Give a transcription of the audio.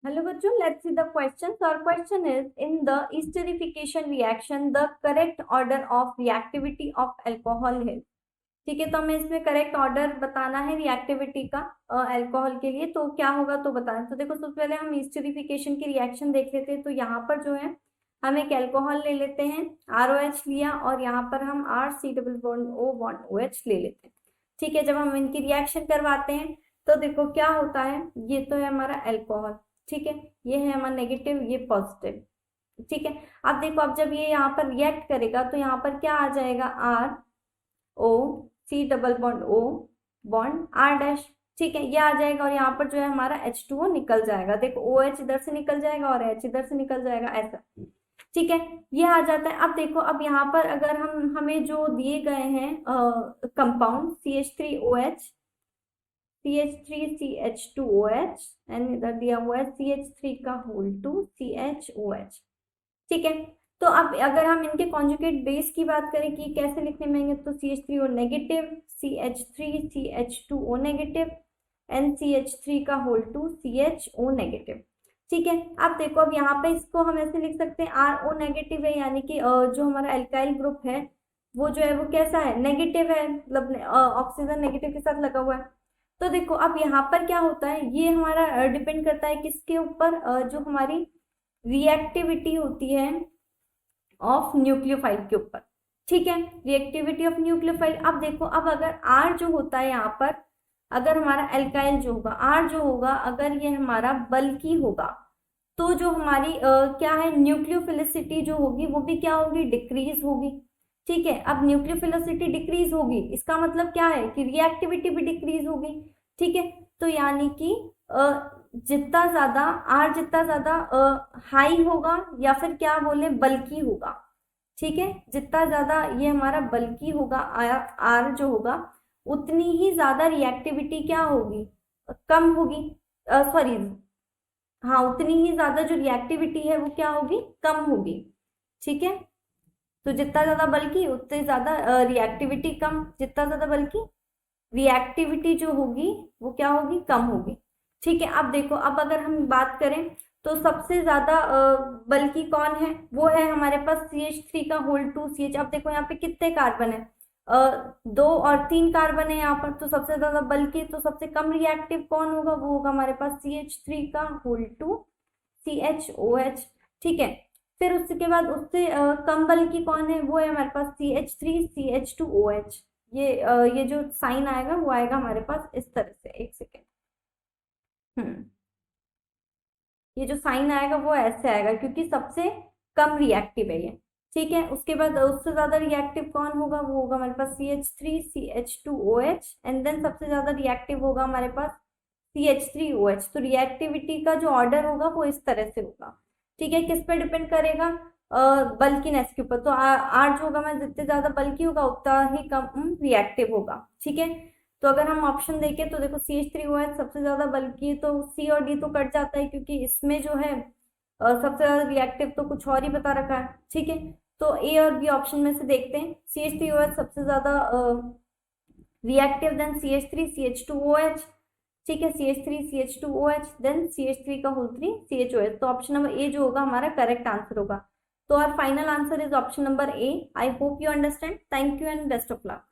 Hello बच्चों, let's see the question. So our question is, in the esterification reaction, the correct order of reactivity of alcohol है. ठीक है, तो हमें इसमें करेक्ट ऑर्डर बताना है रिएक्टिविटी का अल्कोहल के लिए. तो क्या होगा तो बताना. तो देखो, सबसे पहले हम एस्टरिफिकेशन की रिएक्शन देख लेते हैं. तो यहाँ पर जो है हम एक अल्कोहल ले लेते हैं, ROH लिया, और यहाँ पर हम RC double bond O bond OH ले लेते हैं. ठीक है, जब हम इनकी रिएक्शन करवाते हैं तो देखो क्या होता है. ये तो है हमारा अल्कोहल. ठीक है, ये है हमारा नेगेटिव, ये पॉजिटिव. ठीक है, अब देखो, अब जब ये यहाँ पर रिएक्ट करेगा तो यहाँ पर क्या आ जाएगा, ROC double bond O bond R dash. ठीक है, ये आ जाएगा, और यहाँ पर जो है हमारा H2O निकल जाएगा. देखो, OH इधर से निकल जाएगा और H इधर से निकल जाएगा, ऐसा. ठीक है, ये आ जाता है. अब देखो, अब यहाँ पर अगर हमें जो दिए गए हैं कंपाउंड CH3OH, CH3CH2OH, एंड इधर दिया हुआ है CH3 का होल 2 CHOH. ठीक है, तो अब अगर हम इनके कॉन्जुगेट बेस की बात करें कि कैसे लिखने में आएंगे, तो CH3O negative, CH3CH2O negative, and CH3 का होल 2 CHO नेगेटिव. ठीक है, अब देखो, अब यहाँ पे इसको हम ऐसे लिख सकते हैं, RO नेगेटिव है, यानी कि जो हमारा एल्काइल ग्रुप है वो जो है वो कैसा है, नेगेटिव है, मतलब ऑक्सीजन नेगेटिव के साथ लगा हुआ है. तो देखो, अब यहाँ पर क्या होता है, ये हमारा डिपेंड करता है किसके ऊपर, जो हमारी रिएक्टिविटी होती है ऑफ न्यूक्लियोफाइल के ऊपर. ठीक है, रिएक्टिविटी ऑफ न्यूक्लियोफाइल. अब देखो, अब अगर R जो होता है यहाँ पर, अगर हमारा एल्काइल जो होगा, R जो होगा, अगर ये हमारा बल्कि होगा, तो जो हमारी क्या है, न्यूक्लियोफिलिसिटी जो होगी वो भी क्या होगी, डिक्रीज होगी. ठीक है, अब न्यूक्लियोफिलिसिटी डिक्रीज होगी, इसका मतलब क्या है कि रिएक्टिविटी भी डिक्रीज होगी. ठीक है, तो यानी कि जितना ज्यादा R जितना ज्यादा हाई होगा, या फिर क्या बोले, बल्कि होगा. ठीक है, जितना ज्यादा ये हमारा बल्कि होगा, R जो होगा, उतनी ही ज्यादा रिएक्टिविटी क्या होगी, कम होगी. सॉरी, हाँ, उतनी ही ज्यादा जो रिएक्टिविटी है वो क्या होगी, कम होगी. ठीक है, तो जितना ज्यादा बल्कि उतनी ज्यादा रिएक्टिविटी कम, जितना ज्यादा बल्कि रिएक्टिविटी जो होगी वो क्या होगी, कम होगी. ठीक है, अब देखो, अब अगर हम बात करें तो सबसे ज्यादा बल्कि कौन है, वो है हमारे पास CH3 का होल 2 CH. अब देखो यहाँ पे कितने कार्बन है, 2 और 3 कार्बन है यहाँ पर, तो सबसे ज्यादा बल्कि, तो सबसे कम रिएक्टिव कौन होगा, वो होगा हमारे पास CH3 का होल 2 CHOH. ठीक है, फिर उसके बाद उससे कम बल्कि कौन है, वो है हमारे पास CH3CH2OH. ये जो साइन आएगा वो आएगा हमारे पास इस तरह से. एक सेकेंड. ये जो साइन आएगा वो ऐसे आएगा, क्योंकि सबसे कम रिएक्टिव है ये. ठीक है, उसके बाद उससे ज्यादा रिएक्टिव कौन होगा, वो होगा हमारे पास CH3CH2OH, एंड देन सबसे ज्यादा रिएक्टिव होगा हमारे पास CH3OH. तो रिएक्टिविटी का जो ऑर्डर होगा वो इस तरह से होगा. ठीक है, किस पे डिपेंड करेगा, बल्कीनेस के ऊपर. तो R जो होगा, मैं जितने ज्यादा बल्की होगा उतना ही कम रिएक्टिव होगा. ठीक है, तो अगर हम ऑप्शन देखें तो देखो, CH3OH सबसे ज्यादा बल्कि है, तो C और D तो कट जाता है, क्योंकि इसमें जो है सबसे ज्यादा रिएक्टिव तो कुछ और ही बता रखा है. ठीक है, तो A और B ऑप्शन में से देखते हैं. CH3OH सबसे ज्यादा रिएक्टिव, देन CH3CH2OH. ठीक है, CH3CH2OH, देन CH3 का होल 3 CHOH. तो ऑप्शन नंबर ए जो होगा हमारा करेक्ट आंसर होगा. तो our final answer is option number A. I hope you understand. Thank you and best of luck.